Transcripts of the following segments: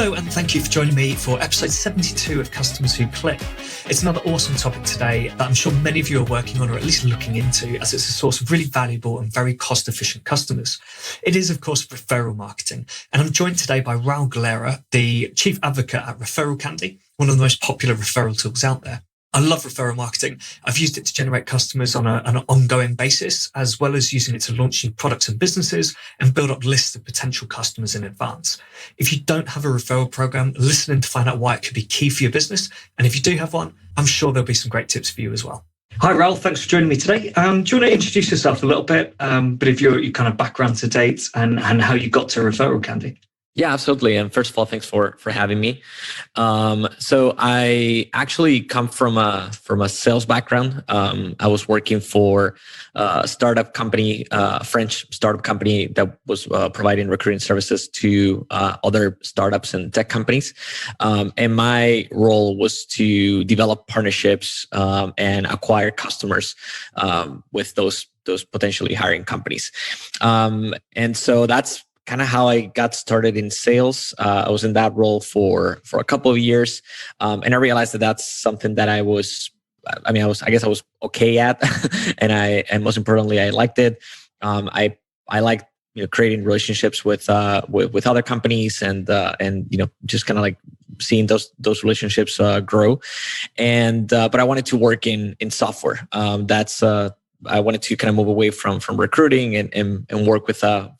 Hello, and thank you for joining me for episode 72 of Customers Who Click. It's another awesome topic today that I'm sure many of you are working on or at least looking into, as it's a source of really valuable and very cost-efficient customers. It is, of course, referral marketing. And I'm joined today by Raúl Galera, the chief advocate at ReferralCandy, one of the most popular referral tools out there. I love referral marketing. I've used it to generate customers on an ongoing basis, as well as using it to launch new products and businesses and build up lists of potential customers in advance. If you don't have a referral program, listen in to find out why it could be key for your business. And if you do have one, I'm sure there'll be some great tips for you as well. Hi, Raúl. Thanks for joining me today. Do you want to introduce yourself a little bit, bit of your kind of background to date and how you got to ReferralCandy? Yeah, absolutely. And first of all, thanks for having me. So I actually come from a sales background. I was working for a startup company, a French startup company that was providing recruiting services to other startups and tech companies. And my role was to develop partnerships and acquire customers with those potentially hiring companies. And so that's kind of how I got started in sales. I was in that role for a couple of years, and I realized that that's something that I guess I was okay at, and most importantly, I liked it. I liked creating relationships with other companies and just kind of like seeing those relationships grow. And but I wanted to work in software. I wanted to kind of move away from recruiting and work with a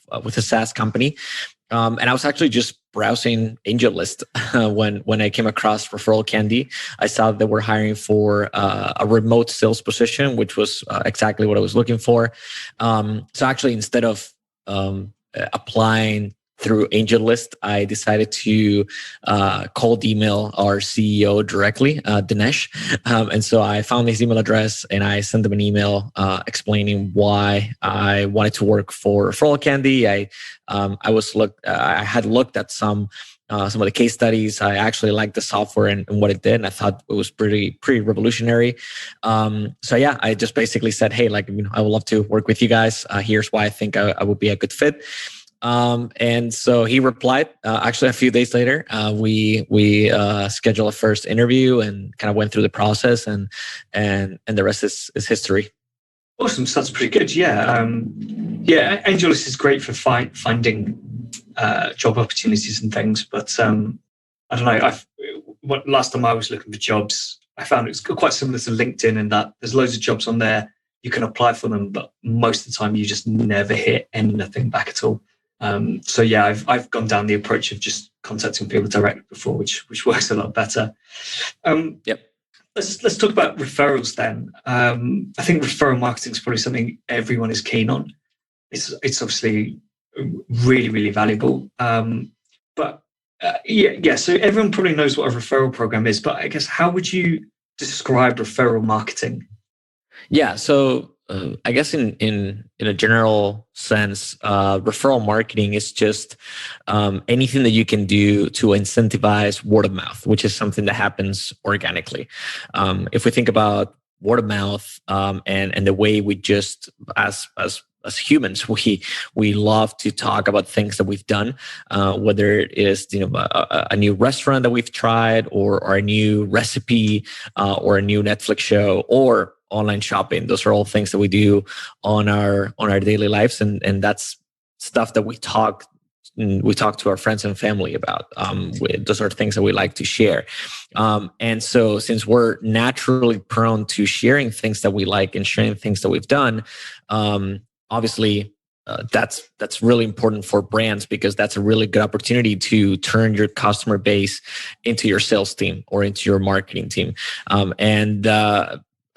SaaS company. And I was actually just browsing AngelList when I came across ReferralCandy. I saw that they were hiring for a remote sales position, which was exactly what I was looking for. So actually, instead of applying through AngelList, I decided to cold email our CEO directly, Dinesh. And so I found his email address and I sent him an email explaining why I wanted to work for ReferralCandy. I had looked at some of the case studies. I actually liked the software and what it did, and I thought it was pretty revolutionary. So yeah, I just basically said, hey, I would love to work with you guys. Here's why I think I would be a good fit. And so he replied, actually a few days later, we scheduled a first interview and kind of went through the process and the rest is history. Awesome. So that's pretty good. Yeah. AngelList is great for finding, job opportunities and things, but, I don't know. Last time I was looking for jobs, I found it's quite similar to LinkedIn in that there's loads of jobs on there. You can apply for them, but most of the time you just never hear anything back at all. So yeah, I've gone down the approach of just contacting people directly before, which works a lot better. Yep. Let's talk about referrals then. I think referral marketing is probably something everyone is keen on. It's obviously really, really valuable. So everyone probably knows what a referral program is, but I guess how would you describe referral marketing? Yeah. So I guess in a general sense, referral marketing is just anything that you can do to incentivize word of mouth, which is something that happens organically. If we think about word of mouth and the way we just as humans, we love to talk about things that we've done, whether it is a new restaurant that we've tried, or a new recipe, or a new Netflix show, or online shopping. Those are all things that we do on our daily lives, and that's stuff that we talk to our friends and family about. Those are things that we like to share. And so since we're naturally prone to sharing things that we like and sharing things that we've done, obviously that's really important for brands, because that's a really good opportunity to turn your customer base into your sales team or into your marketing team.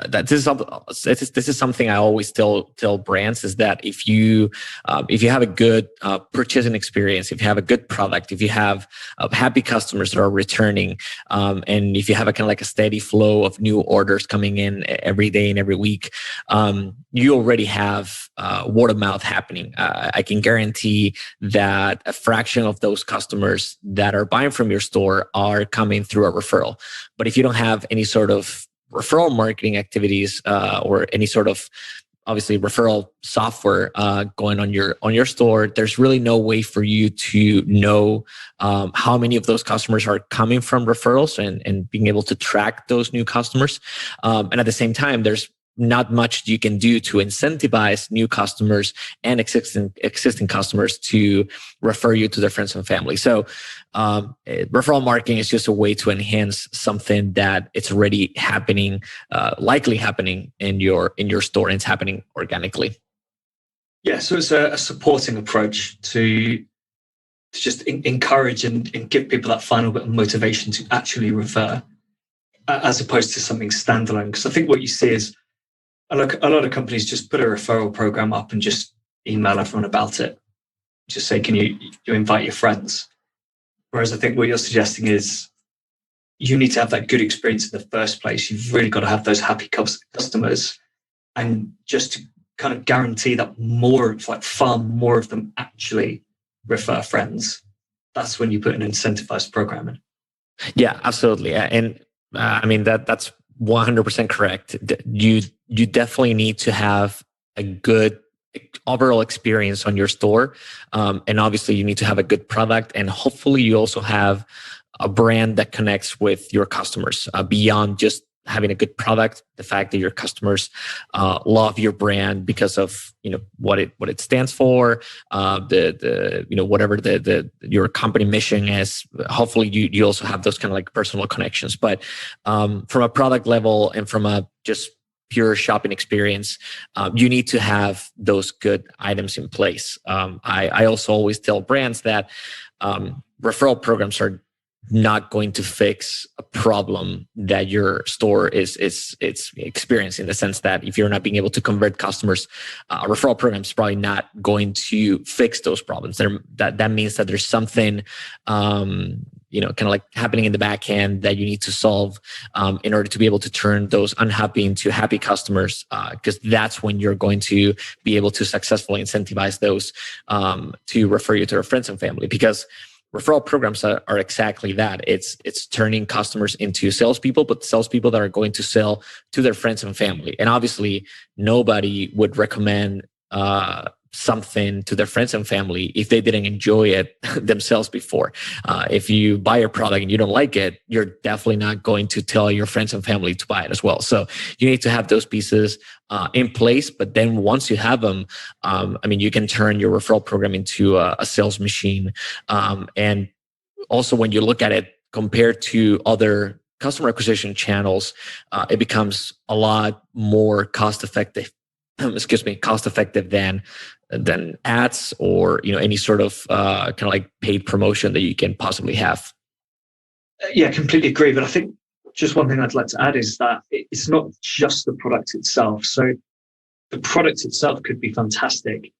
This is something I always tell brands, is that if you have a good purchasing experience, if you have a good product, if you have happy customers that are returning, and if you have a kind of like a steady flow of new orders coming in every day and every week, you already have word of mouth happening. I can guarantee that a fraction of those customers that are buying from your store are coming through a referral. But if you don't have any sort of referral marketing activities or any sort of obviously referral software going on your store, there's really no way for you to know how many of those customers are coming from referrals and being able to track those new customers. And at the same time, there's not much you can do to incentivize new customers and existing customers to refer you to their friends and family. So referral marketing is just a way to enhance something that it's already happening, likely happening in your store, and it's happening organically. Yeah, so it's a supporting approach to just encourage and give people that final bit of motivation to actually refer, as opposed to something standalone. Because I think what you see is a lot of companies just put a referral program up and just email everyone about it. Just say, can you invite your friends? Whereas I think what you're suggesting is you need to have that good experience in the first place. You've really got to have those happy customers, and just to kind of guarantee that far more of them actually refer friends. That's when you put an incentivized program in. Yeah, absolutely. And I mean, that's 100% correct. You definitely need to have a good overall experience on your store. And obviously you need to have a good product, and hopefully you also have a brand that connects with your customers beyond just having a good product. The fact that your customers love your brand because of what it stands for, whatever your company mission is. Hopefully you also have those kind of like personal connections. But from a product level and from a just pure shopping experience, you need to have those good items in place. I also always tell brands that referral programs are not going to fix a problem that your store is experiencing, in the sense that if you're not being able to convert customers, a referral program is probably not going to fix those problems. That means that there's something kind of like happening in the back end that you need to solve in order to be able to turn those unhappy into happy customers, because that's when you're going to be able to successfully incentivize those to refer you to their friends and family. Because referral programs are exactly that. It's turning customers into salespeople, but salespeople that are going to sell to their friends and family. And obviously, nobody would recommend something to their friends and family if they didn't enjoy it themselves before. If you buy a product and you don't like it, you're definitely not going to tell your friends and family to buy it as well. So you need to have those pieces in place. But then once you have them, you can turn your referral program into a sales machine. And also, when you look at it compared to other customer acquisition channels, it becomes a lot more cost effective than ads or any sort of kind of like paid promotion that you can possibly have. Yeah, completely agree. But I think just one thing I'd like to add is that it's not just the product itself. So the product itself could be fantastic,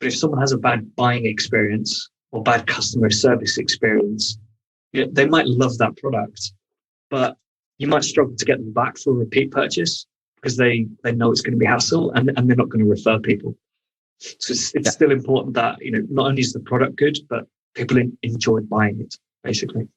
but if someone has a bad buying experience or bad customer service experience, they might love that product, but you might struggle to get them back for a repeat purchase because they know it's going to be hassle, and they're not going to refer people. So it's still important that not only is the product good, but people enjoy buying it, basically.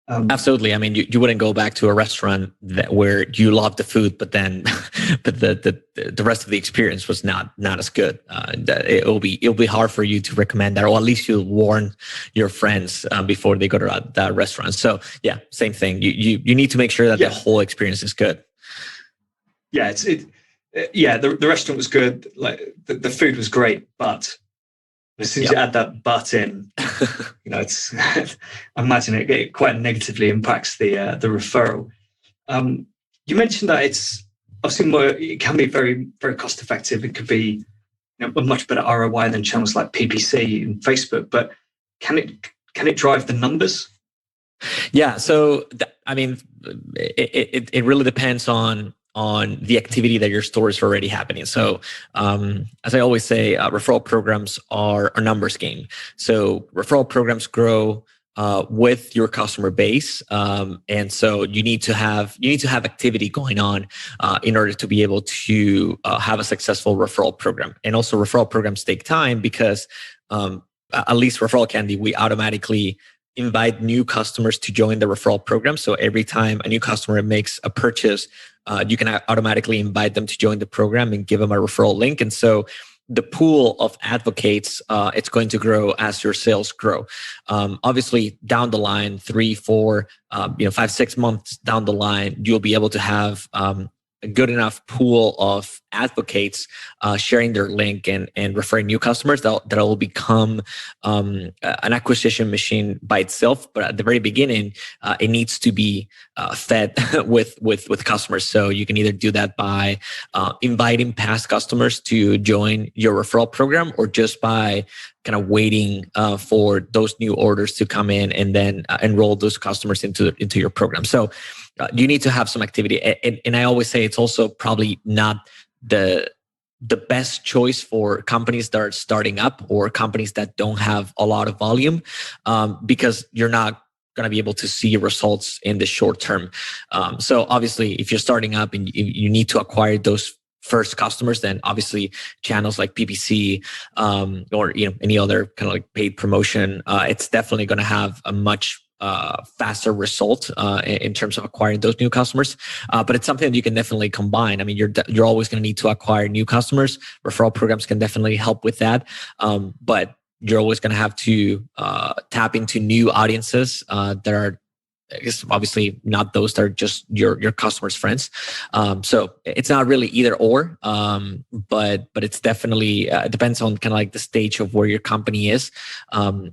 Absolutely. I mean, you wouldn't go back to a restaurant where you love the food, but the rest of the experience was not as good. It'll be hard for you to recommend that, or at least you'll warn your friends before they go to that restaurant. So yeah, same thing. You need to make sure that the whole experience is good. Yeah, the restaurant was good. Like the food was great, but as soon as you add that "but" in, it's I imagine it quite negatively impacts the referral. You mentioned that it's obviously it can be very, very cost effective. It could be a much better ROI than channels like PPC and Facebook. But can it drive the numbers? Yeah. So it really depends on the activity that your store is already happening. So as I always say, referral programs are a numbers game. So referral programs grow with your customer base, and so you need to have activity going on in order to be able to have a successful referral program. And also, referral programs take time because at least ReferralCandy, we automatically invite new customers to join the referral program. So every time a new customer makes a purchase, you can automatically invite them to join the program and give them a referral link. And so the pool of advocates, it's going to grow as your sales grow. Obviously, down the line, 3, 4, 5, 6 months down the line, you'll be able to have a good enough pool of advocates sharing their link and referring new customers that will become an acquisition machine by itself. But at the very beginning, it needs to be fed with customers. So you can either do that by inviting past customers to join your referral program, or just by kind of waiting for those new orders to come in and then enroll those customers into your program. So you need to have some activity. And I always say it's also probably not the best choice for companies that are starting up or companies that don't have a lot of volume, because you're not going to be able to see results in the short term. So obviously, if you're starting up and you need to acquire those first customers, then obviously channels like PPC or any other kind of like paid promotion, it's definitely going to have a much faster result in terms of acquiring those new customers. But it's something that you can definitely combine. I mean, you're always going to need to acquire new customers. Referral programs can definitely help with that. But you're always going to have to tap into new audiences that are, I guess, obviously not those that are just your customers' friends. So it's not really either or, but it's definitely it depends on kind of like the stage of where your company is.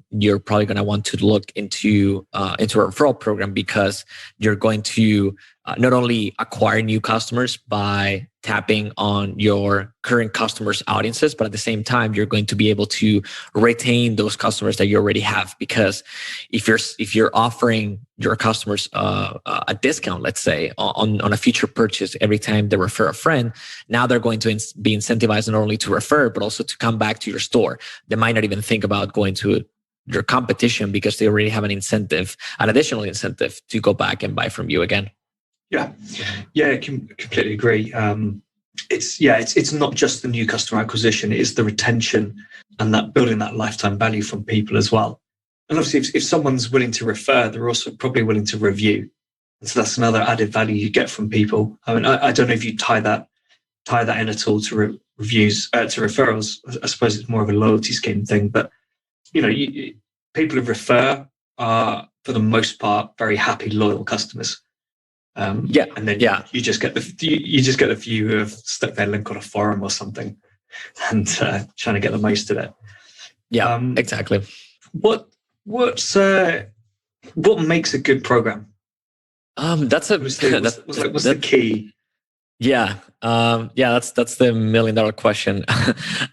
You're probably going to want to look into a referral program, because you're going to not only acquire new customers by tapping on your current customers' audiences, but at the same time, you're going to be able to retain those customers that you already have. Because if you're offering your customers a discount, let's say on a future purchase every time they refer a friend, now they're going to be incentivized not only to refer, but also to come back to your store. They might not even think about going to your competition, because they already have an additional incentive to go back and buy from you again. Yeah, I completely agree. It's not just the new customer acquisition; it is the retention and that building that lifetime value from people as well. And obviously, if someone's willing to refer, they're also probably willing to review, and so that's another added value you get from people. I mean, I don't know if you tie that in at all to reviews, to referrals. I suppose it's more of a loyalty scheme thing, but people who refer are, for the most part, very happy, loyal customers. And then you just get the few who have stuck their link on a forum or something and trying to get the most of it. Yeah, exactly. What makes a good program? What's the key? Yeah, that's the $1 million question.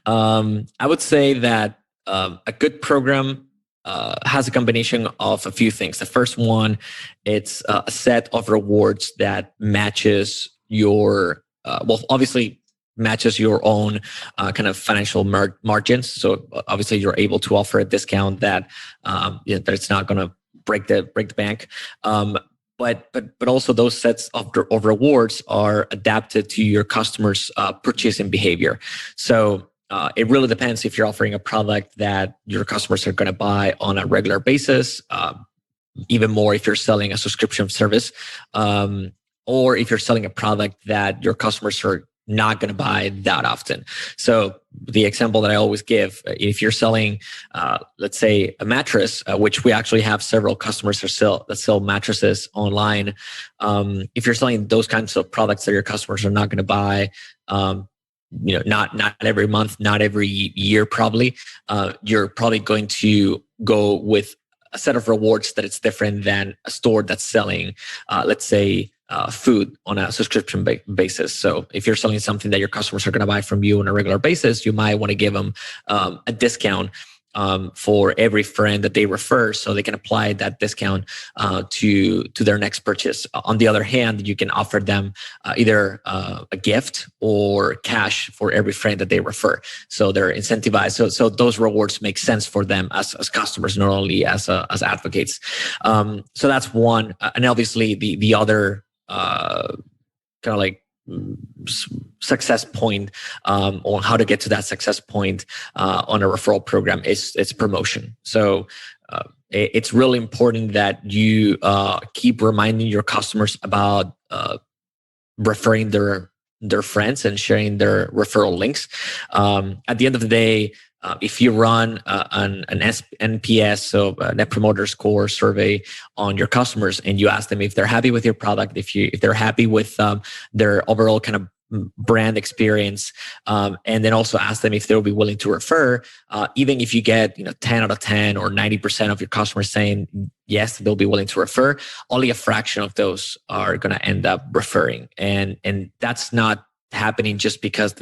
I would say that a good program has a combination of a few things. The first one, it's a set of rewards that matches your, obviously matches your own kind of financial margins. So obviously you're able to offer a discount that that it's not going to break the bank. But also those sets of rewards are adapted to your customers' purchasing behavior. So it really depends if you're offering a product that your customers are going to buy on a regular basis, even more if you're selling a subscription service, or if you're selling a product that your customers are not going to buy that often. So the example that I always give, if you're selling, let's say, a mattress, which we actually have several customers that sell mattresses online. If you're selling those kinds of products that your customers are not going to buy, not every month, not every year, probably, you're probably going to go with a set of rewards that it's different than a store that's selling, let's say, food on a subscription basis. So if you're selling something that your customers are going to buy from you on a regular basis, you might want to give them a discount for every friend that they refer, so they can apply that discount to their next purchase. On the other hand, you can offer them either a gift or cash for every friend that they refer, so they're incentivized. So those rewards make sense for them as customers, not only as advocates. So that's one, and obviously the other kind of like success point on how to get to that success point on a referral program is promotion. So it's really important that you keep reminding your customers about referring their friends and sharing their referral links. At the end of the day, if you run an NPS, so Net Promoter Score survey on your customers, and you ask them if they're happy with your product, if they're happy with their overall kind of brand experience, and then also ask them if they'll be willing to refer, even if you get 10 out of 10 or 90% of your customers saying yes, they'll be willing to refer, only a fraction of those are going to end up referring, and that's not happening just because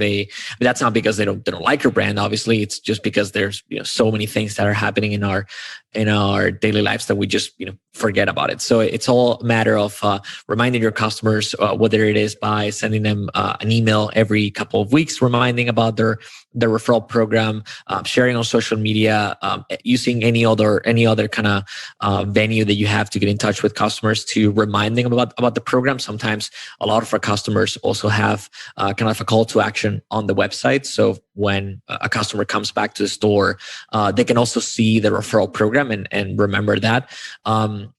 that's not because they don't like your brand. Obviously, it's just because there's so many things that are happening in our daily lives that we just forget about it. So it's all a matter of reminding your customers, whether it is by sending them an email every couple of weeks reminding about their referral program, sharing on social media, using any other kind of venue that you have to get in touch with customers to remind them about the program. Sometimes a lot of our customers also have kind of a call to action on the website. So when a customer comes back to the store, they can also see the referral program and remember that.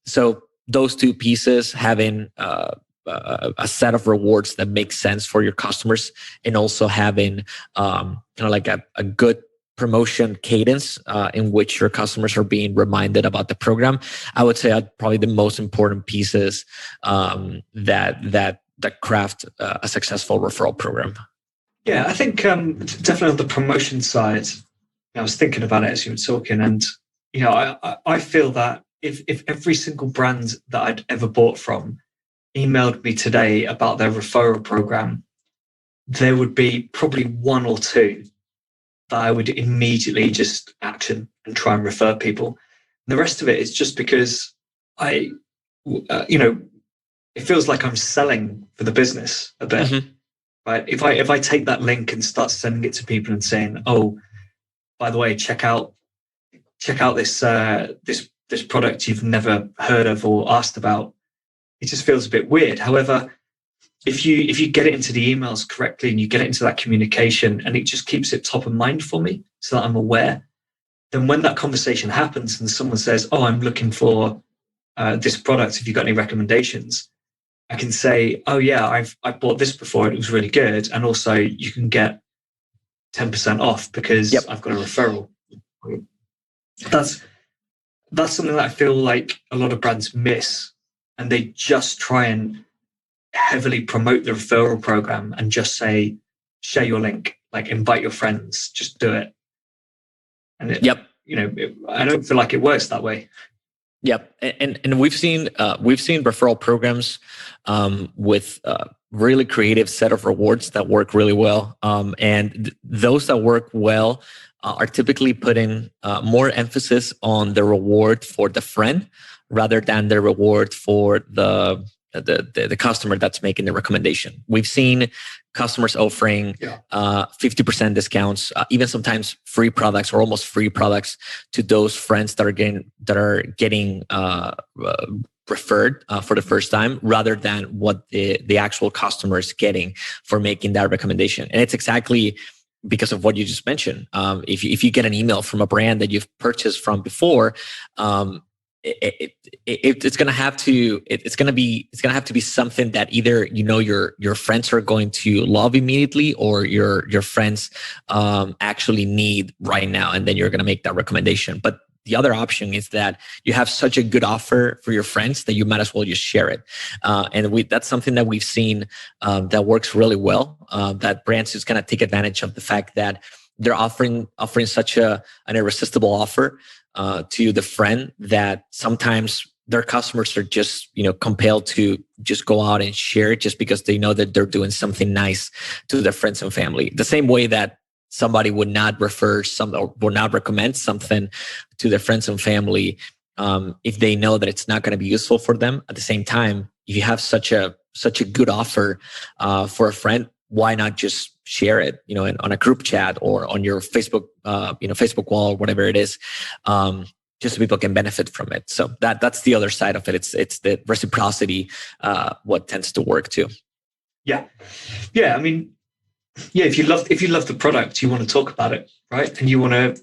So those two pieces, having a set of rewards that make sense for your customers, and also having kind of like a good promotion cadence in which your customers are being reminded about the program, I would say are probably the most important pieces that craft a successful referral program. Yeah, I think definitely on the promotion side, I was thinking about it as you were talking, and I feel that if every single brand that I'd ever bought from emailed me today about their referral program, there would be probably one or two that I would immediately just action and try and refer people. And the rest of it is just because it feels like I'm selling for the business a bit. Mm-hmm. Right? If I take that link and start sending it to people and saying, "Oh, by the way, check out this this product you've never heard of or asked about," it just feels a bit weird. However, if you get it into the emails correctly and you get it into that communication and it just keeps it top of mind for me so that I'm aware, then when that conversation happens and someone says, "Oh, I'm looking for this product, have you got any recommendations?" I can say, "Oh yeah, I bought this before, it was really good, and also you can get 10% off because I've got a referral." That's something that I feel like a lot of brands miss, and they just try and heavily promote the referral program and just say, "Share your link, like invite your friends, just do it." And I don't feel like it works that way. Yep, and we've seen referral programs with really creative set of rewards that work really well, and those that work well are typically putting more emphasis on the reward for the friend rather than the reward for the customer that's making the recommendation. We've seen customers offering 50% discounts, even sometimes free products or almost free products to those friends that are getting referred for the first time, rather than what the actual customer is getting for making that recommendation. And it's exactly because of what you just mentioned. If you get an email from a brand that you've purchased from before, it's gonna have to be something that either your friends are going to love immediately, or your friends actually need right now, and then you're gonna make that recommendation. But the other option is that you have such a good offer for your friends that you might as well just share it. And that's something that we've seen that works really well. That brands just gonna take advantage of the fact that they're offering such an irresistible offer to the friend, that sometimes their customers are just compelled to just go out and share it just because they know that they're doing something nice to their friends and family. The same way that somebody would not recommend something to their friends and family if they know that it's not going to be useful for them. At the same time, if you have such a good offer for a friend, why not just share it, on a group chat or on your Facebook, Facebook wall or whatever it is, just so people can benefit from it. So that's the other side of it. It's the reciprocity, what tends to work too. Yeah. I mean, if you love the product, you want to talk about it, right? And you're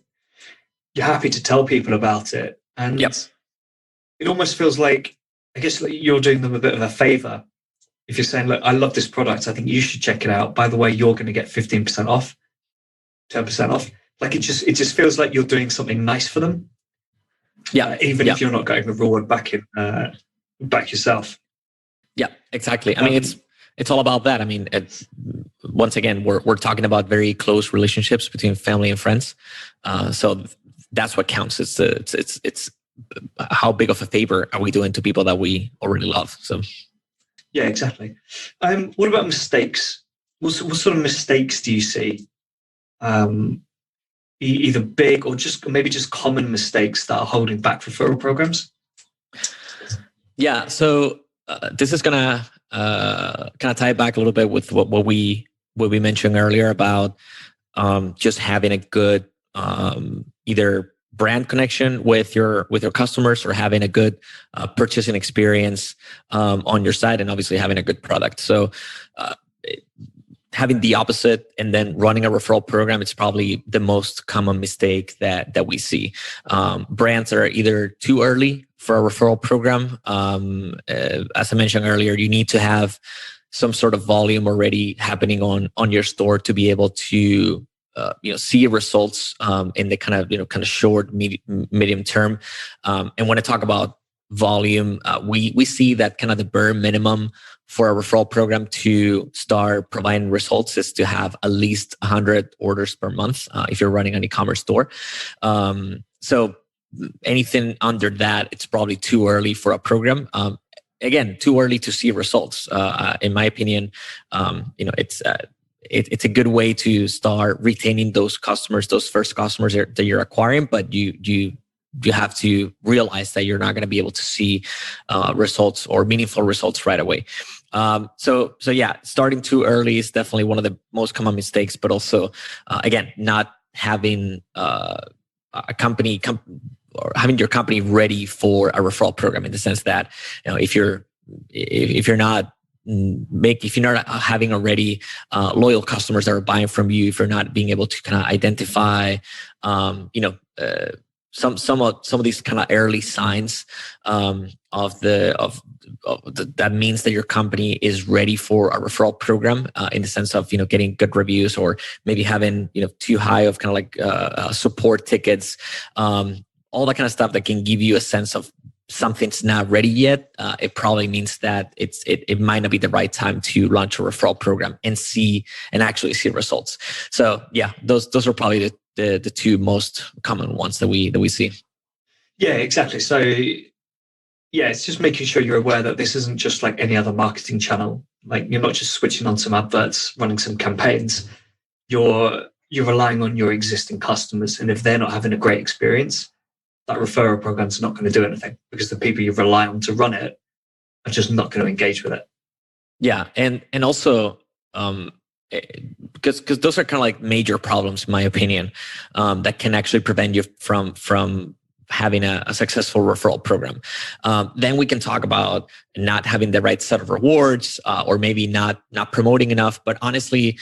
happy to tell people about it. And it almost feels like, I guess, like you're doing them a bit of a favor. If you're saying, look, I love this product, I think you should check it out. By the way, you're going to get 15% off, 10% off. Like it just feels like you're doing something nice for them. Yeah. Even if you're not getting the reward back back yourself. Yeah, exactly. I mean, it's all about that. I mean, once again, we're talking about very close relationships between family and friends. So that's what counts. It's how big of a favor are we doing to people that we already love? So yeah, exactly. What about mistakes? What sort of mistakes do you see? Either big or maybe just common mistakes that are holding back referral programs? Yeah. So this is gonna kind of tie back a little bit with what we mentioned earlier about just having a good either brand connection with your customers, or having a good purchasing experience on your site, and obviously having a good product. So having the opposite and then running a referral program, it's probably the most common mistake that we see. Brands are either too early for a referral program. As I mentioned earlier, you need to have some sort of volume already happening on your store to be able to see results in the kind of short, medium term. And when I talk about volume, we see that kind of the bare minimum for a referral program to start providing results is to have at least 100 orders per month if you're running an e-commerce store. So anything under that, it's probably too early for a program. Again, too early to see results. In my opinion, it's a good way to start retaining those customers, those first customers that you're acquiring, but you have to realize that you're not going to be able to see results or meaningful results right away. So yeah, starting too early is definitely one of the most common mistakes, but also, again, not having a company or having your company ready for a referral program, in the sense that, if you're not having already loyal customers that are buying from you, if you're not being able to kind of identify, some of these kind of early signs that means that your company is ready for a referral program, in the sense of getting good reviews, or maybe having too high of kind of like support tickets, all that kind of stuff that can give you a sense of something's not ready yet. It probably means that it might not be the right time to launch a referral program and actually see results. So yeah, those are probably the two most common ones that we see. Yeah, exactly. So yeah, it's just making sure you're aware that this isn't just like any other marketing channel. Like, you're not just switching on some adverts, running some campaigns. You're relying on your existing customers, and if they're not having a great experience, that referral program's not going to do anything, because the people you rely on to run it are just not going to engage with it. Yeah, and also because those are kind of like major problems, in my opinion, that can actually prevent you from having a successful referral program. Then we can talk about not having the right set of rewards, or maybe not promoting enough. But honestly,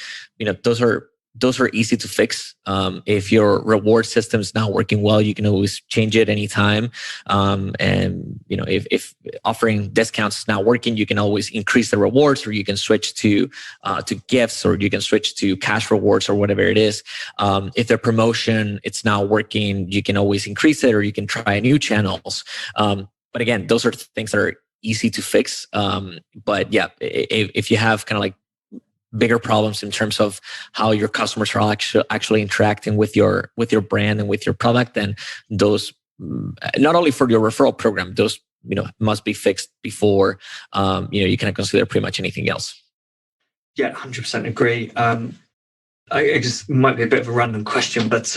those are easy to fix. If your reward system is not working well, you can always change it anytime. And if offering discounts is not working, you can always increase the rewards, or you can switch to gifts, or you can switch to cash rewards, or whatever it is. If the promotion it's not working, you can always increase it, or you can try new channels. But again, those are things that are easy to fix. But yeah, if you have kind of like bigger problems in terms of how your customers are actually interacting with your brand and with your product, then those, not only for your referral program, those must be fixed before you can consider pretty much anything else. Yeah, 100% agree. I just might be a bit of a random question, but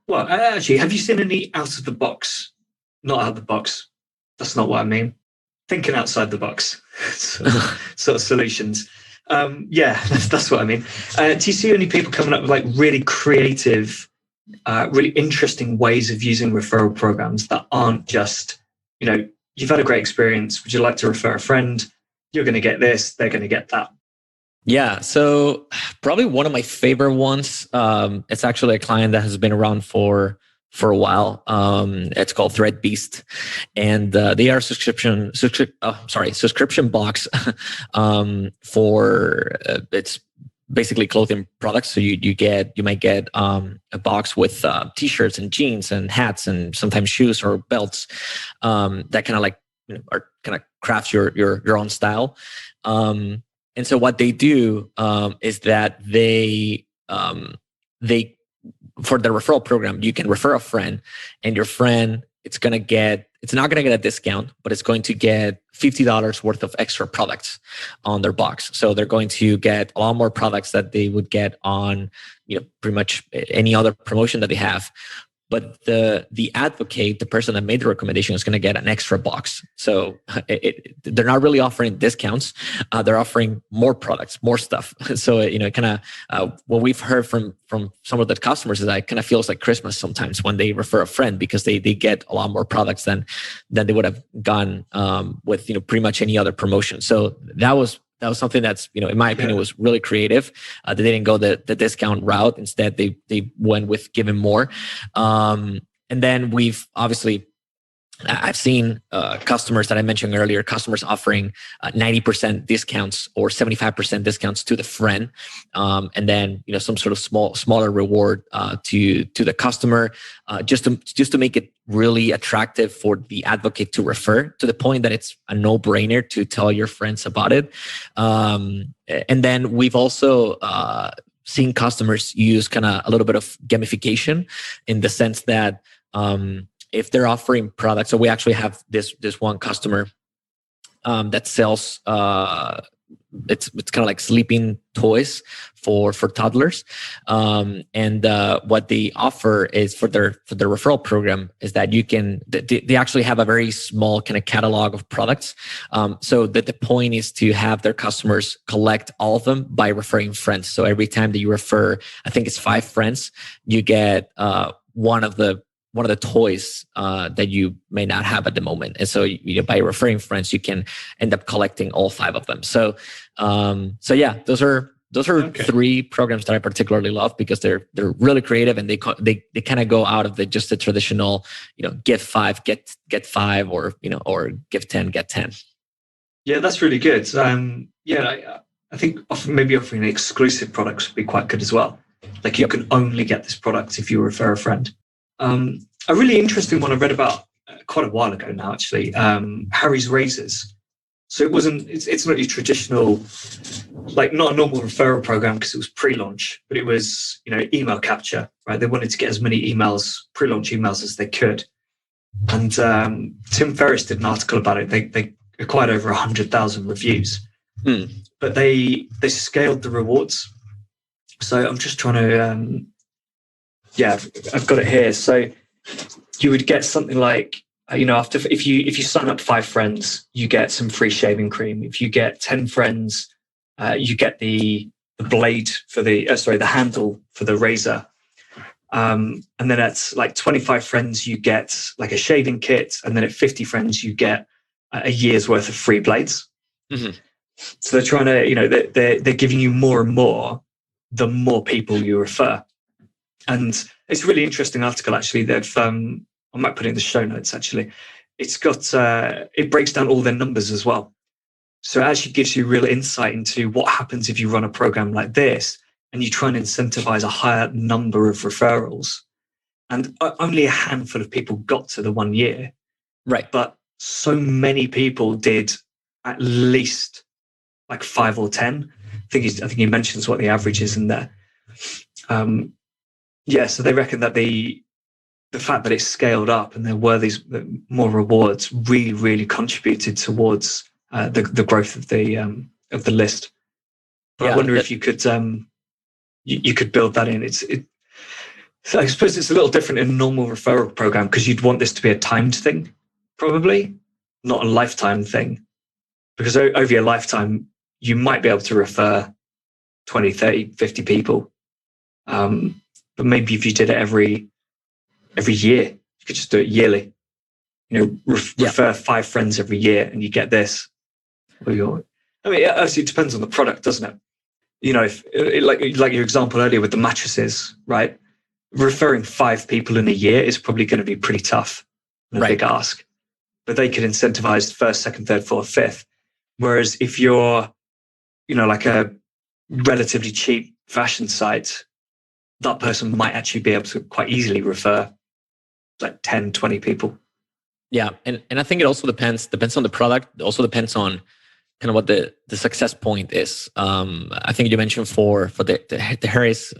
well, actually, have you seen any not out of the box? That's not what I mean. Thinking outside the box sort of solutions. Yeah, that's what I mean. Do you see any people coming up with like really creative, really interesting ways of using referral programs that aren't just, you've had a great experience, would you like to refer a friend? You're going to get this, they're going to get that. Yeah, so probably one of my favorite ones. It's actually a client that has been around for for a while. It's called Thread Beast, and they are subscription box for it's basically clothing products. So you might get a box with t-shirts and jeans and hats and sometimes shoes or belts that kind of like are kind of crafts your own style. And so what they do is that they for the referral program, you can refer a friend, and your friend it's not going to get a discount, but it's going to get $50 worth of extra products on their box. So they're going to get a lot more products that they would get on pretty much any other promotion that they have. But the advocate, the person that made the recommendation, is going to get an extra box. So they're not really offering discounts. They're offering more products, more stuff. So it kind of what we've heard from some of the customers is that it kind of feels like Christmas sometimes when they refer a friend, because they get a lot more products than they would have gone with pretty much any other promotion. So that was something that's, in my opinion, was really creative. They didn't go the discount route. Instead, they went with giving more. And then I've seen customers that I mentioned earlier, customers offering 90% discounts or 75% discounts to the friend, and then some sort of smaller reward to the customer, just to make it really attractive for the advocate to refer, to the point that it's a no-brainer to tell your friends about it. And then we've also seen customers use kind of a little bit of gamification, in the sense that if they're offering products, so we actually have this one customer that sells it's kind of like sleeping toys for toddlers, and what they offer is for their referral program is that they actually have a very small kind of catalog of products, so that the point is to have their customers collect all of them by referring friends. So every time that you refer, I think it's 5 friends, you get one of the toys that you may not have at the moment. And so by referring friends, you can end up collecting all 5 of them. So yeah, those are okay. 3 programs that I particularly love, because they're really creative, and they kind of go out of the traditional, give 5, get 5, or give 10, get 10. Yeah, that's really good. I think maybe offering exclusive products would be quite good as well. Like you can only get this product if you refer a friend. A really interesting one I read about quite a while ago now, actually, Harry's Razors. So it's not your traditional, like not a normal referral program, because it was pre-launch, but it was, email capture, right? They wanted to get as many pre-launch emails as they could. And Tim Ferriss did an article about it. They acquired over 100,000 reviews, but they scaled the rewards. So I'm just trying to, I've got it here. So you would get something like, if you sign up 5 friends, you get some free shaving cream. If you get 10 friends, you get the blade for the handle for the razor. And then at like 25 friends, you get like a shaving kit. And then at 50 friends, you get a year's worth of free blades. Mm-hmm. So they're trying to, they're giving you more and more the more people you refer. And it's a really interesting article, actually. I might put it in the show notes, actually. It's got, it breaks down all their numbers as well. So it actually gives you real insight into what happens if you run a program like this and you try and incentivize a higher number of referrals. And only a handful of people got to the 1 year. Right. But so many people did at least like 5 or 10. I think he mentions what the average is in there. So they reckon that the fact that it's scaled up and there were these more rewards really, really contributed towards the growth of the list. But I wonder if you could you could build that in. So I suppose it's a little different in a normal referral program, because you'd want this to be a timed thing, probably not a lifetime thing, because over your lifetime you might be able to refer 20, 30, 50 people. But maybe if you did it every year, you could just do it yearly. Refer 5 friends every year, and you get this. Actually, it depends on the product, doesn't it? If like your example earlier with the mattresses, right? referring 5 people in a year is probably going to be pretty tough and a big ask. But they could incentivize first, second, third, fourth, fifth. Whereas if you're, like a relatively cheap fashion site, that person might actually be able to quite easily refer like 10, 20 people. Yeah. And I think it also depends on the product. It also depends on kind of what the success point is. I think you mentioned for the Harris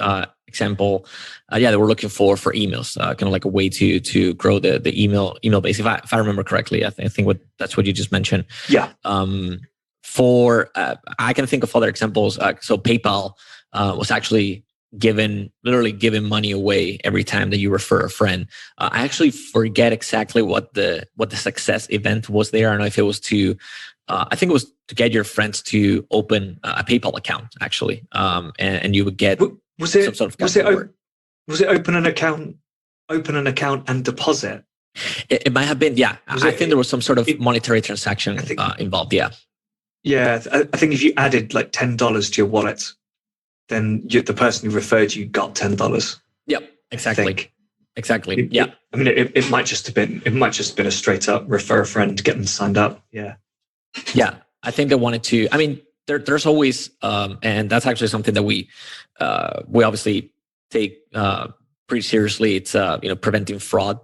example, they were looking for emails, kind of like a way to grow the email base. If I remember correctly, I think that's what you just mentioned. Yeah. I can think of other examples. So PayPal was actually literally giving money away every time that you refer a friend. I actually forget exactly what the success event was there. I don't know if it was I think it was to get your friends to open a PayPal account, actually, and you would get some sort of was it open an account and deposit? It might have been, yeah. I think there was some sort of monetary transaction involved. Yeah. Yeah, I think if you added like $10 to your wallet, then the person who referred you got $10. Yep, exactly. Exactly. Yeah. It might just have been a straight up refer a friend, get them signed up. Yeah. Yeah, I think they wanted to. There's always, and that's actually something that we obviously take pretty seriously. It's preventing fraud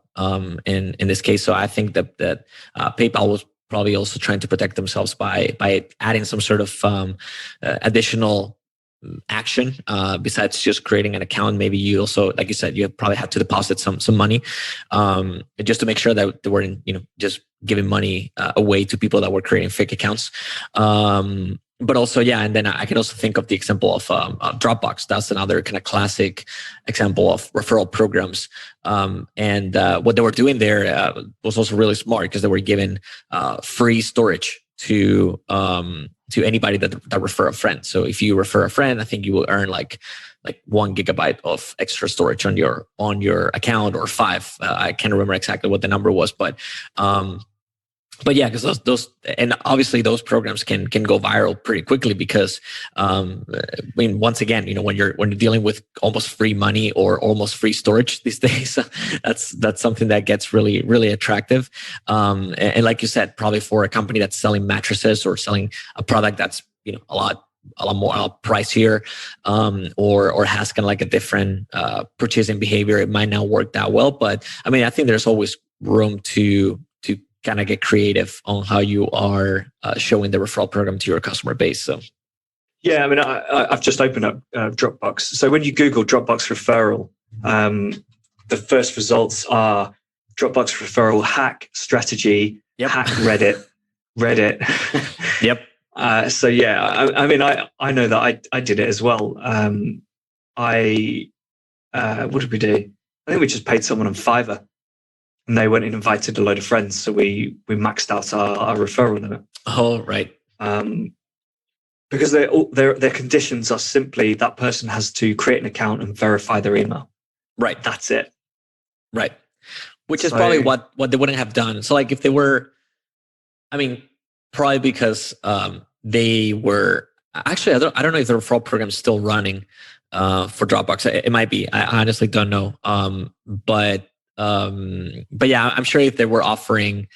in this case. So I think that PayPal was probably also trying to protect themselves by adding some sort of additional action besides just creating an account. Maybe you also, like you said, you probably had to deposit some money just to make sure that they weren't just giving money away to people that were creating fake accounts. But also, and then I can also think of the example of Dropbox. That's another kind of classic example of referral programs. And what they were doing there was also really smart because they were giving free storage to anybody that refer a friend. So if you refer a friend, I think you will earn like 1 gigabyte of extra storage on your account, or 5. I can't remember exactly what the number was, but yeah, because those and obviously those programs can go viral pretty quickly because once again, when you're dealing with almost free money or almost free storage these days, that's something that gets really, really attractive. And like you said, probably for a company that's selling mattresses or selling a product that's a lot more pricier, or has kind of like a different purchasing behavior, it might not work that well. But I think there's always room to kind of get creative on how you are showing the referral program to your customer base. So, yeah, I've just opened up Dropbox. So when you Google Dropbox referral, the first results are Dropbox referral hack strategy, hack Reddit. Yep. So yeah, I know that I did it as well. What did we do? I think we just paid someone on Fiverr. And they went and invited a load of friends, so we maxed out our referral limit. Oh, right. Because their conditions are simply that person has to create an account and verify their email. Right. That's it. Right. Which is probably what they wouldn't have done. So like if they were, probably because they were actually, I don't know if the referral program is still running for Dropbox. It might be. I honestly don't know. But yeah, I'm sure if they were offering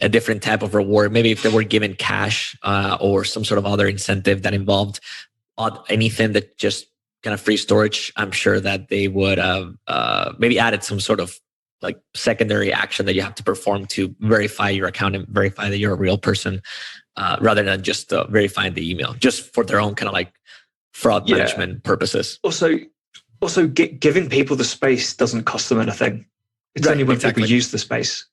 a different type of reward, maybe if they were given cash or some sort of other incentive that involved anything that just kind of free storage, I'm sure that they would have maybe added some sort of like secondary action that you have to perform to verify your account and verify that you're a real person, rather than just verifying the email, just for their own kind of like fraud management purposes. Also, giving people the space doesn't cost them anything. It's only when people use the space,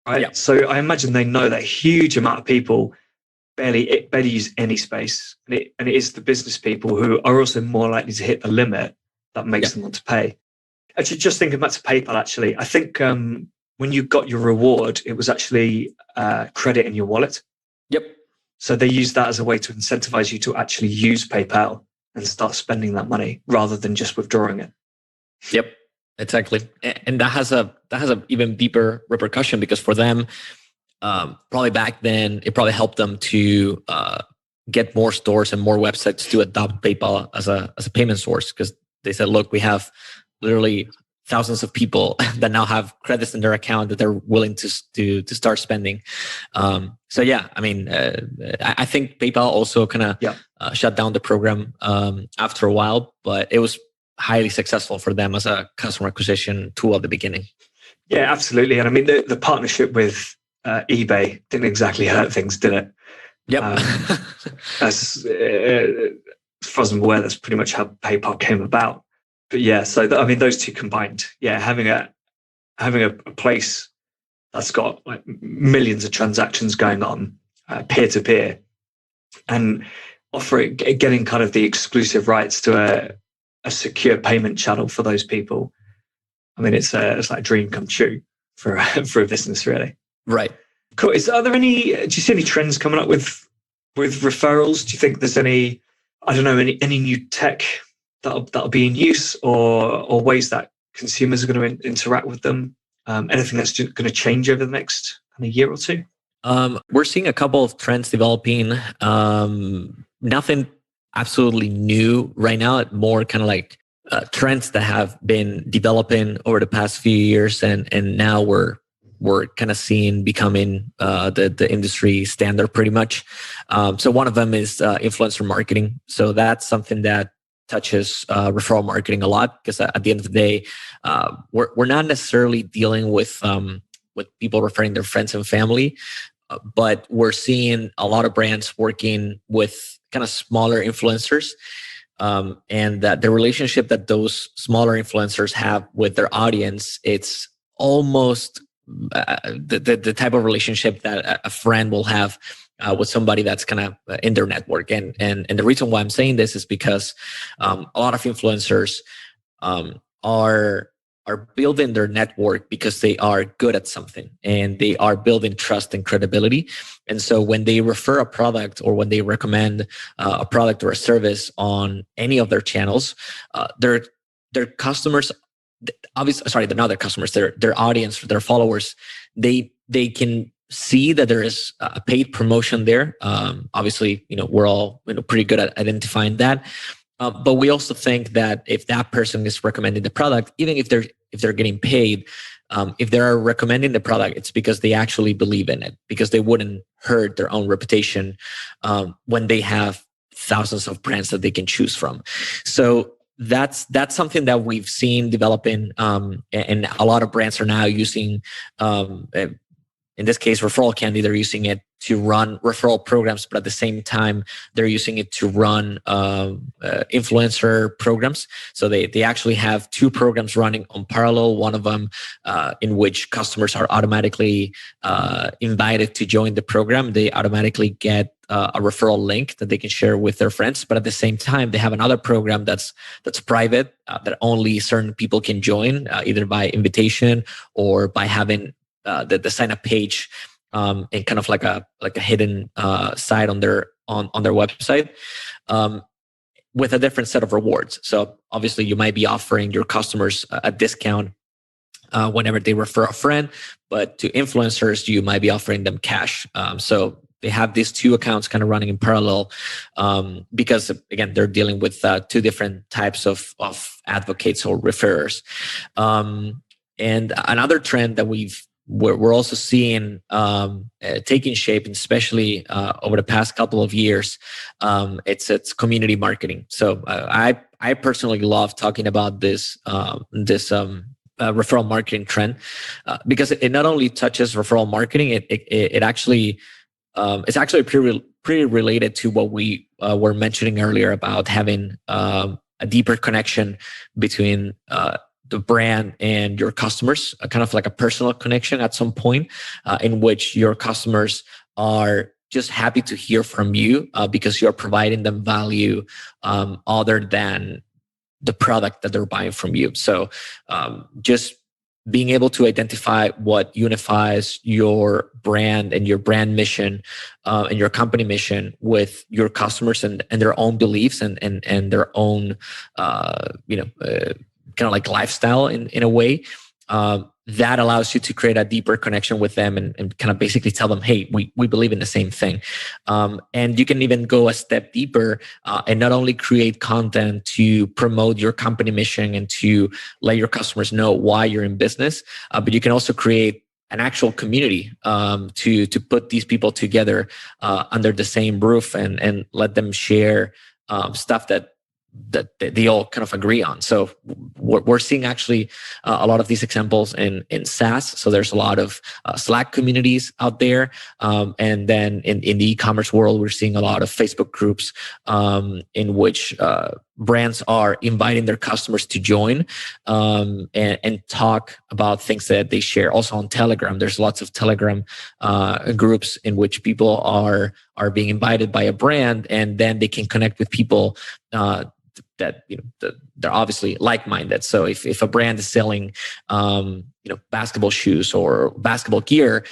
right? Yeah. So I imagine they know that a huge amount of people barely use any space, and it is the business people who are also more likely to hit the limit that makes them want to pay. Actually, just thinking back to PayPal, actually, I think when you got your reward, it was actually credit in your wallet. Yep. So they use that as a way to incentivize you to actually use PayPal and start spending that money rather than just withdrawing it. Yep. Exactly, and that has a even deeper repercussion because for them, probably back then, it probably helped them to get more stores and more websites to adopt PayPal as a payment source because they said, look, we have literally thousands of people that now have credits in their account that they're willing to start spending. So yeah, I mean, I think PayPal also kind of shut down the program after a while, but it was highly successful for them as a customer acquisition tool at the beginning. Yeah, absolutely. And I mean, the partnership with eBay didn't exactly hurt things, did it? Yep. As far as I'm aware, that's pretty much how PayPal came about. But yeah, so I mean, those two combined, having a place that's got like millions of transactions going on, peer to peer, and getting kind of the exclusive rights to a secure payment channel for those people. I mean, it's like a dream come true for a business, really. Right. Cool. Do you see any trends coming up with referrals? Do you think there's any new tech that'll be in use, or ways that consumers are going to interact with them? Anything that's going to change over the next kind of year or two? We're seeing a couple of trends developing. Nothing absolutely new right now. More kind of like trends that have been developing over the past few years, and now we're kind of seeing becoming the industry standard pretty much. So one of them is influencer marketing. So that's something that touches referral marketing a lot, because at the end of the day, we're not necessarily dealing with people referring their friends and family, but we're seeing a lot of brands working with kind of smaller influencers. And that the relationship that those smaller influencers have with their audience, it's almost the type of relationship that a friend will have with somebody that's kind of in their network. And the reason why I'm saying this is because a lot of influencers are building their network because they are good at something, and they are building trust and credibility. And so when they refer a product, or when they recommend a product or a service on any of their channels, their customers, obviously, sorry, they're not their customers, their audience, their followers, they can see that there is a paid promotion there. Obviously, we're all pretty good at identifying that. But we also think that if that person is recommending the product, even if they're getting paid, if they are recommending the product, it's because they actually believe in it, because they wouldn't hurt their own reputation when they have thousands of brands that they can choose from. So that's something that we've seen developing, and a lot of brands are now using. In this case, ReferralCandy, they're using it to run referral programs, but at the same time, they're using it to run influencer programs. So they actually have two programs running on parallel. One of them in which customers are automatically invited to join the program. They automatically get a referral link that they can share with their friends. But at the same time, they have another program that's private, that only certain people can join, either by invitation or by having the sign up page and kind of like a hidden site on their website with a different set of rewards. So obviously you might be offering your customers a discount whenever they refer a friend, but to influencers you might be offering them cash. So they have these two accounts kind of running in parallel because again they're dealing with two different types of advocates or referrers. And another trend that we're also seeing taking shape, especially over the past couple of years, it's community marketing. So I personally love talking about this referral marketing trend because it not only touches referral marketing, it actually it's actually pretty related to what we were mentioning earlier about having a deeper connection between the brand and your customers, kind of like a personal connection at some point in which your customers are just happy to hear from you because you're providing them value other than the product that they're buying from you. So just being able to identify what unifies your brand and your brand mission and your company mission with your customers and their own beliefs and their own kind of like lifestyle in a way, that allows you to create a deeper connection with them and kind of basically tell them, hey, we believe in the same thing. And you can even go a step deeper and not only create content to promote your company mission and to let your customers know why you're in business, but you can also create an actual community to put these people together under the same roof and let them share stuff that they all kind of agree on. So we're seeing actually a lot of these examples in SaaS. So there's a lot of Slack communities out there. And then in the e-commerce world, we're seeing a lot of Facebook groups in which brands are inviting their customers to join and talk about things that they share. Also on Telegram, there's lots of Telegram groups in which people are being invited by a brand, and then they can connect with people that they're obviously like-minded. So if a brand is selling basketball shoes or basketball gear,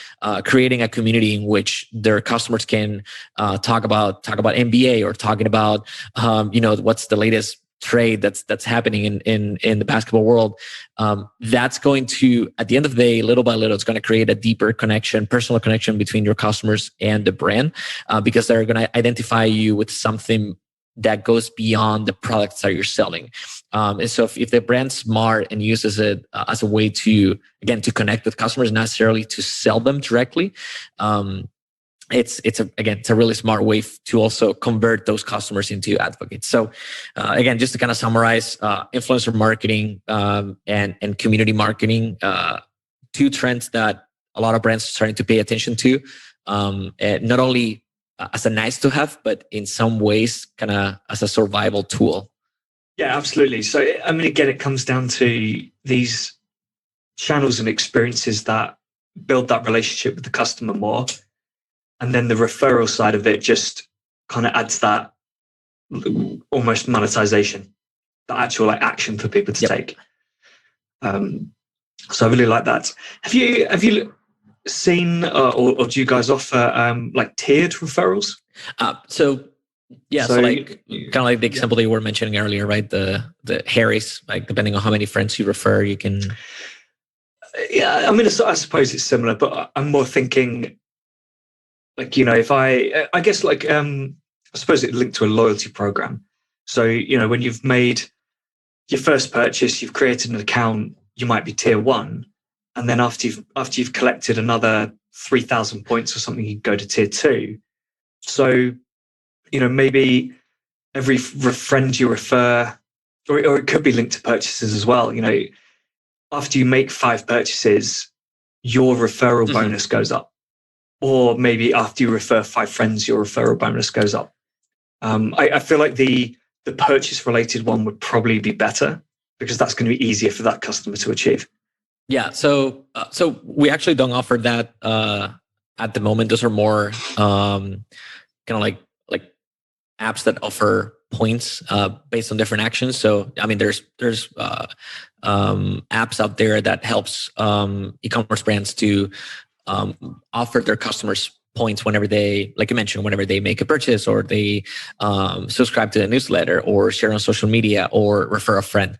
creating a community in which their customers can talk about NBA or talking about what's the latest trade that's happening in the basketball world, that's going to, at the end of the day, little by little, it's going to create a deeper connection, personal connection between your customers and the brand, because they're going to identify you with something that goes beyond the products that you're selling. And so if the brand's smart and uses it as a way to, again, to connect with customers, not necessarily to sell them directly, it's a really smart way to also convert those customers into advocates. So again, just to kind of summarize, influencer marketing and community marketing, two trends that a lot of brands are starting to pay attention to, and not only as a nice to have, but in some ways kind of as a survival tool. Yeah, absolutely. So, I mean, again, it comes down to these channels and experiences that build that relationship with the customer more. And then the referral side of it just kind of adds that almost monetization, the actual action for people to take. So I really like that. Have you seen or do you guys offer tiered referrals? So kind of like the example that you were mentioning earlier, right? The Harry's, like depending on how many friends you refer, you can. Yeah, I mean, I suppose it's similar, but I'm more thinking, if I guess I suppose it linked to a loyalty program. So when you've made your first purchase, you've created an account, you might be tier 1, and then after you've collected another 3,000 points or something, you go to tier 2. So maybe every friend you refer, or it could be linked to purchases as well. After you make 5 purchases, your referral bonus goes up. Or maybe after you refer 5 friends, your referral bonus goes up. I feel like the purchase related one would probably be better, because that's going to be easier for that customer to achieve. Yeah. So we actually don't offer that at the moment. Those are more kind of like apps that offer points based on different actions. So I mean, there's apps out there that helps e-commerce brands to offer their customers points whenever they, like you mentioned, whenever they make a purchase or they subscribe to the newsletter or share on social media or refer a friend.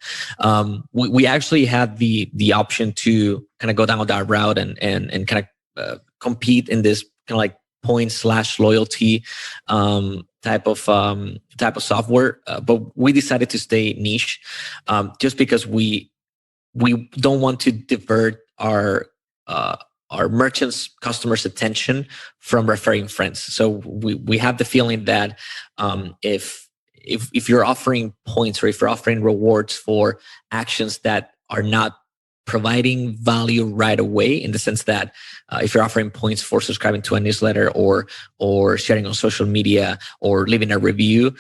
We actually had the option to kind of go down that route and kind of compete in this kind of like points/loyalty type of software, but we decided to stay niche just because we don't want to divert our merchants' customers' attention from referring friends. So we have the feeling that if you're offering points or if you're offering rewards for actions that are not providing value right away, in the sense that if you're offering points for subscribing to a newsletter or sharing on social media or leaving a review,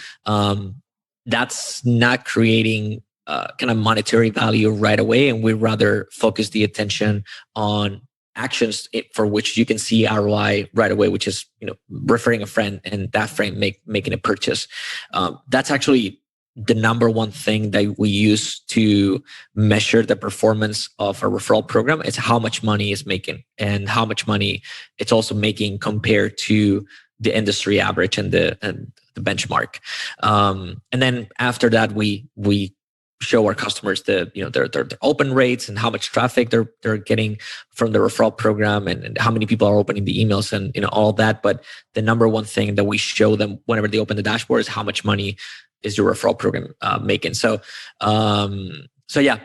that's not creating kind of monetary value right away. And we'd rather focus the attention on actions for which you can see ROI right away, which is referring a friend and that friend making a purchase. That's actually the number one thing that we use to measure the performance of a referral program. It's how much money it's making and how much money it's also making compared to the industry average and the benchmark. And then after that, we show our customers their open rates and how much traffic they're getting from the referral program, and how many people are opening the emails, and all that. But the number one thing that we show them whenever they open the dashboard is how much money is your referral program making. So yeah,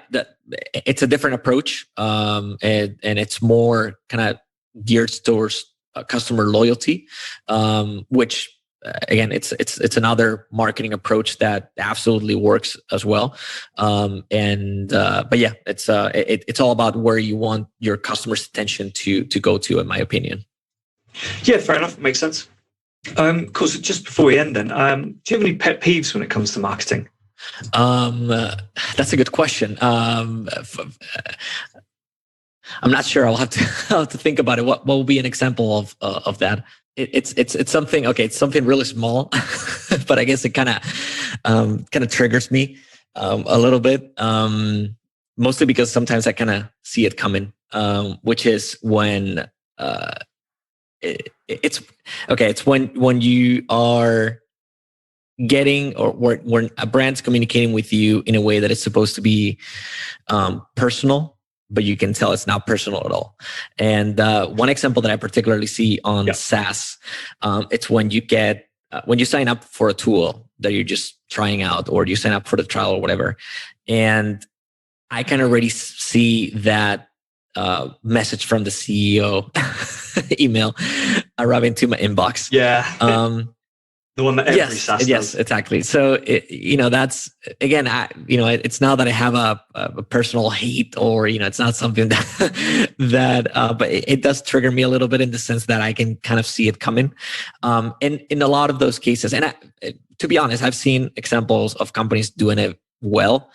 it's a different approach, and it's more kind of geared towards customer loyalty, which again, it's another marketing approach that absolutely works as well. But yeah, it's all about where you want your customers' attention to go to, in my opinion. Yeah, fair enough. Makes sense. Of course, just before we end, then, do you have any pet peeves when it comes to marketing? That's a good question. I'm not sure. I'll have to think about it. What will be an example of that? It's something. Okay, it's something really small, but I guess it kind of triggers me a little bit. Mostly because sometimes I kind of see it coming, which is when it's when you are getting, or when a brand's communicating with you in a way that is supposed to be personal, but you can tell it's not personal at all. And one example that I particularly see on SaaS, it's when you sign up for a tool that you're just trying out, or you sign up for the trial or whatever, and I can already see that message from the CEO email arriving to my inbox. Yeah. The one that every SaaS does. Yes, exactly. So, that's, again, it's not that I have a personal hate, or, it's not something that but it does trigger me a little bit, in the sense that I can kind of see it coming. And in a lot of those cases, and to be honest, I've seen examples of companies doing it well,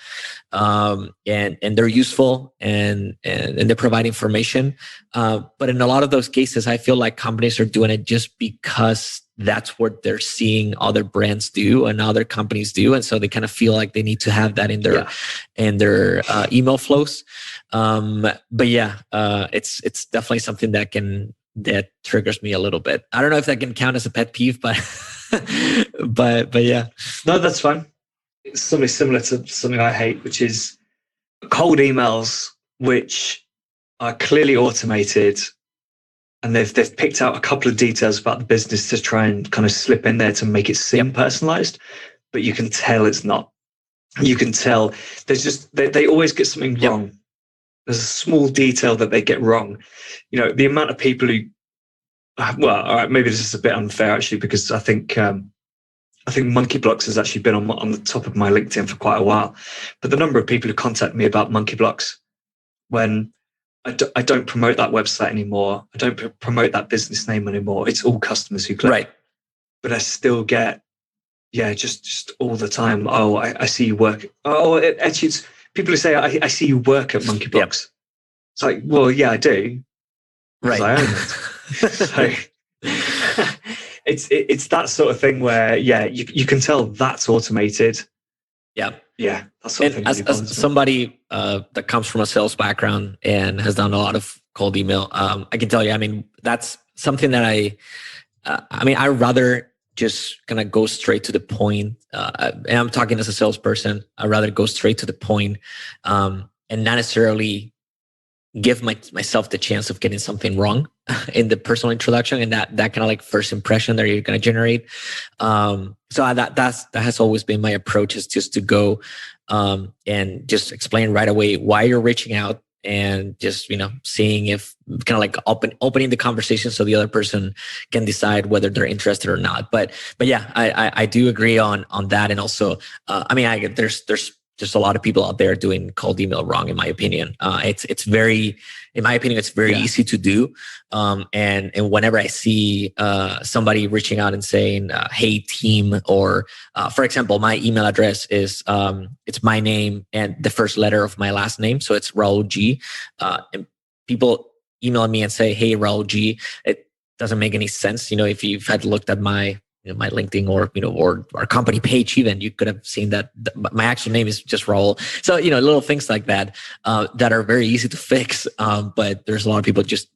and they're useful, and they provide information. But in a lot of those cases, I feel like companies are doing it just because that's what they're seeing other brands do and other companies do, and so they kind of feel like they need to have that in their email flows. But yeah, it's definitely something that triggers me a little bit. I don't know if that can count as a pet peeve, but but yeah. No, that's fine. It's something similar to something I hate, which is cold emails, which are clearly automated, and they've picked out a couple of details about the business to try and kind of slip in there to make it seem personalized, but you can tell it's not. You can tell there's just they always get something wrong. There's a small detail that they get wrong. The amount of people who, well, all right, maybe this is a bit unfair actually, because I think Monkey Blocks has actually been on the top of my LinkedIn for quite a while. But the number of people who contact me about Monkey Blocks, when I don't promote that website anymore, I don't promote that business name anymore, it's all customers who click. Right. But I still get, just all the time, oh, I see you work. Oh, actually, it's people who say, I see you work at Monkey Blocks. Yep. It's like, well, yeah, I do. Right. I own it. So it's that sort of thing where, you can tell that's automated. Yeah. Yeah. That sort of thing. As somebody that comes from a sales background and has done a lot of cold email, I can tell you, that's something that I rather just kind of go straight to the point. And I'm talking as a salesperson, I'd rather go straight to the point, and not necessarily give myself the chance of getting something wrong in the personal introduction, and that kind of like first impression that you're going to generate. So that has always been my approach, is just to go and just explain right away why you're reaching out, and just seeing if kind of like opening the conversation so the other person can decide whether they're interested or not. But yeah, I do agree on that, and also there's just a lot of people out there doing cold email wrong, in my opinion. It's very easy to do. And whenever I see somebody reaching out and saying, "Hey team," or for example, my email address is it's my name and the first letter of my last name, so it's Raúl G. And people email me and say, "Hey Raúl G," it doesn't make any sense. If you've had looked at my LinkedIn or our company page, even, you could have seen that my actual name is just Raúl. So, little things like that that are very easy to fix. But there's a lot of people just,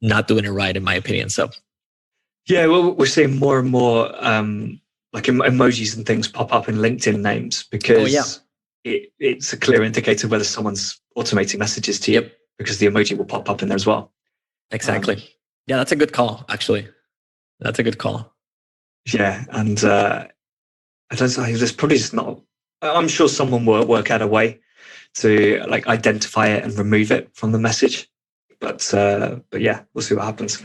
not doing it right, in my opinion. So, yeah, well, we're seeing more and more like emojis and things pop up in LinkedIn names, because it's a clear indicator whether someone's automating messages to you. Yep. Because the emoji will pop up in there as well. Exactly. Yeah, that's a good call, actually. That's a good call. Yeah. And there's probably just not, I'm sure someone will work out a way to like identify it and remove it from the message. But yeah, we'll see what happens.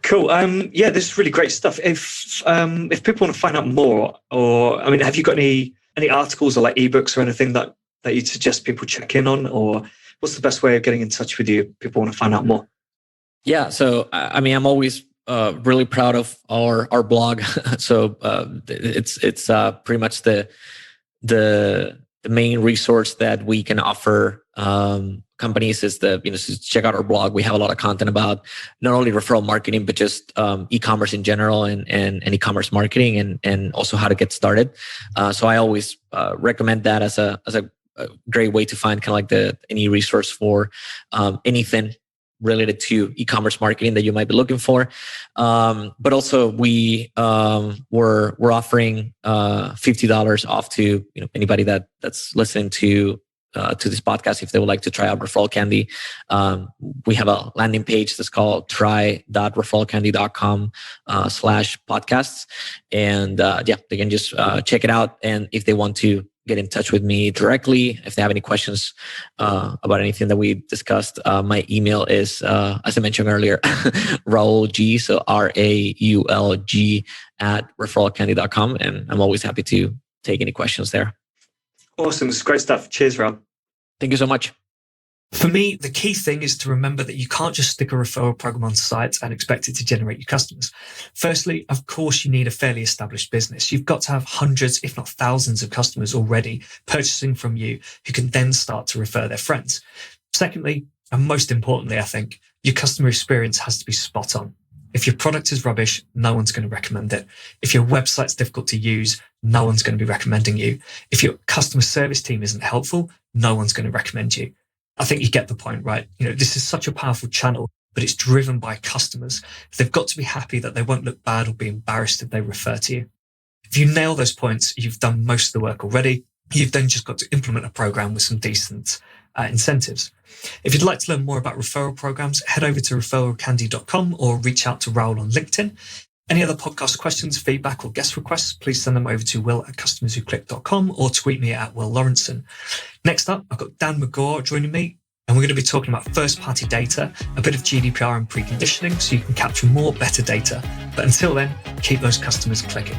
Cool. Yeah, this is really great stuff. If people want to find out more, or I mean, have you got any articles or like ebooks or anything that you'd suggest people check in on, or what's the best way of getting in touch with you if people want to find out more? Yeah. So, I mean, I'm always really proud of our blog. So it's pretty much the main resource that we can offer companies is so check out our blog. We have a lot of content about not only referral marketing, but just e-commerce in general and e-commerce marketing and also how to get started. So I always recommend that as a great way to find kind of like any resource for anything related to e-commerce marketing that you might be looking for. But also we're offering $50 off to anybody that's listening to this podcast if they would like to try out ReferralCandy. We have a landing page that's called try.referralcandy.com/podcasts. And yeah, they can just check it out. And if they want to get in touch with me directly, if they have any questions about anything that we discussed, my email is, as I mentioned earlier, Raúl G, so RAULG @referralcandy.com. And I'm always happy to take any questions there. Awesome. It's great stuff. Cheers, Raúl. Thank you so much. For me, the key thing is to remember that you can't just stick a referral program on site and expect it to generate you customers. Firstly, of course, you need a fairly established business. You've got to have hundreds, if not thousands of customers already purchasing from you who can then start to refer their friends. Secondly, and most importantly, I think, your customer experience has to be spot on. If your product is rubbish, no one's going to recommend it. If your website's difficult to use, no one's going to be recommending you. If your customer service team isn't helpful, no one's going to recommend you. I think you get the point, right? This is such a powerful channel, but it's driven by customers. They've got to be happy that they won't look bad or be embarrassed if they refer to you. If you nail those points, you've done most of the work already. You've then just got to implement a program with some decent incentives. If you'd like to learn more about referral programs, head over to ReferralCandy.com or reach out to Raúl on LinkedIn. Any other podcast questions, feedback, or guest requests, please send them over to will@customerswhoclick.com or tweet me at Will Lawrenson. Next up, I've got Dan McGaw joining me, and we're going to be talking about first-party data, a bit of GDPR and preconditioning so you can capture more, better data. But until then, keep those customers clicking.